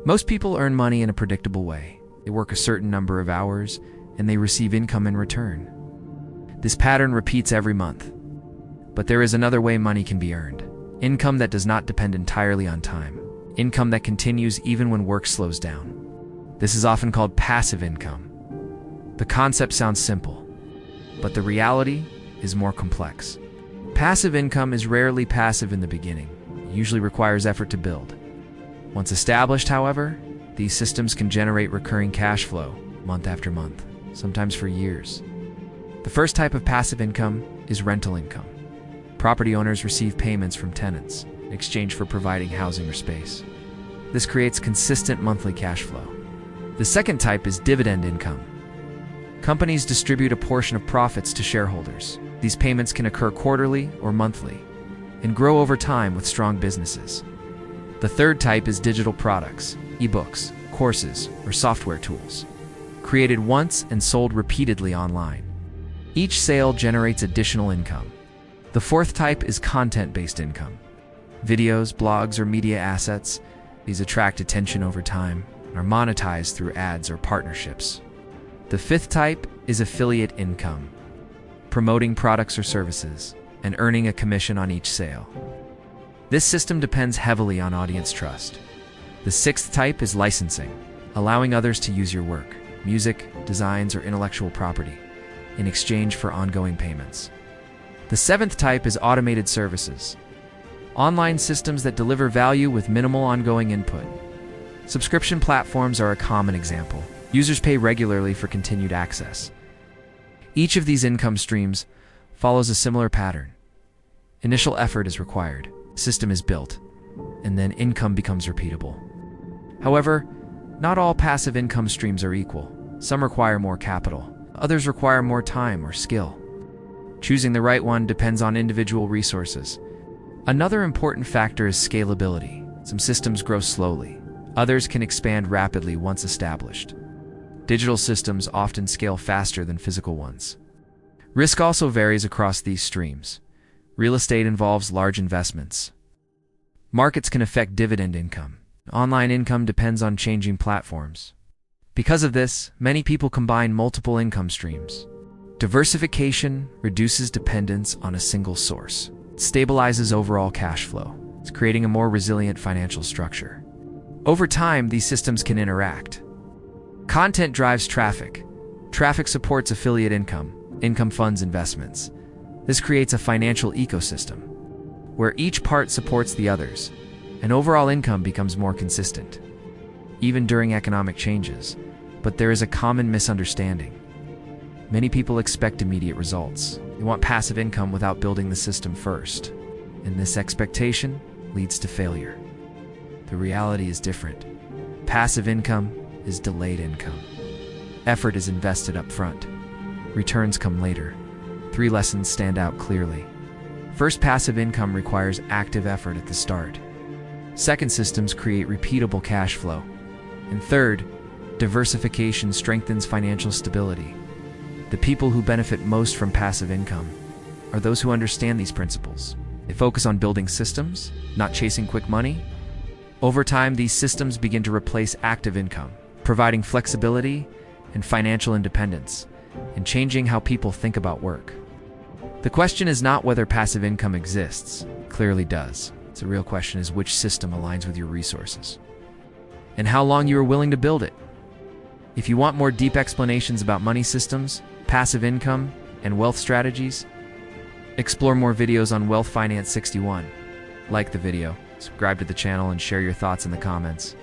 Most people earn money in a predictable way. They work a certain number of hours, and they receive income in return. This pattern repeats every month. But there is another way money can be earned. Income that does not depend entirely on time. Income that continues even when work slows down. This is often called passive income. The concept sounds simple, but the reality is more complex. Passive income is rarely passive in the beginning. It usually requires effort to build. Once established, however, these systems can generate recurring cash flow month after month, sometimes for years. The first type of passive income is rental income. Property owners receive payments from tenants in exchange for providing housing or space. This creates consistent monthly cash flow. The second type is dividend income. Companies distribute a portion of profits to shareholders. These payments can occur quarterly or monthly and grow over time with strong businesses. The third type is digital products, ebooks, courses, or software tools, created once and sold repeatedly online. Each sale generates additional income. The fourth type is content-based income. Videos, blogs, or media assets. These attract attention over time and are monetized through ads or partnerships. The fifth type is affiliate income, promoting products or services and earning a commission on each sale. This system depends heavily on audience trust. The sixth type is licensing, allowing others to use your work, music, designs, or intellectual property in exchange for ongoing payments. The seventh type is automated services, online systems that deliver value with minimal ongoing input. Subscription platforms are a common example. Users pay regularly for continued access. Each of these income streams follows a similar pattern. Initial effort is required, the system is built, and then income becomes repeatable. However, not all passive income streams are equal. Some require more capital, others require more time or skill. Choosing the right one depends on individual resources. Another important factor is scalability. Some systems grow slowly. Others can expand rapidly once established. Digital systems often scale faster than physical ones. Risk also varies across these streams. Real estate involves large investments. Markets can affect dividend income. Online income depends on changing platforms. Because of this, many people combine multiple income streams. Diversification reduces dependence on a single source. It stabilizes overall cash flow. It's creating a more resilient financial structure. Over time, these systems can interact. Content drives traffic. Traffic supports affiliate income. Income funds investments. This creates a financial ecosystem where each part supports the others, and overall income becomes more consistent, even during economic changes. But there is a common misunderstanding. Many people expect immediate results. They want passive income without building the system first, and this expectation leads to failure. The reality is different. Passive income is delayed income. Effort is invested up front. Returns come later. 3 lessons stand out clearly. First, passive income requires active effort at the start. Second, systems create repeatable cash flow. And third, diversification strengthens financial stability. The people who benefit most from passive income are those who understand these principles. They focus on building systems, not chasing quick money. Over time, these systems begin to replace active income, providing flexibility and financial independence, and changing how people think about work. The question is not whether passive income exists. It clearly does. The real question is which system aligns with your resources, and how long you are willing to build it. If you want more deep explanations about money systems, passive income, and wealth strategies, explore more videos on Wealth Finance 61. Like the video, subscribe to the channel, and share your thoughts in the comments.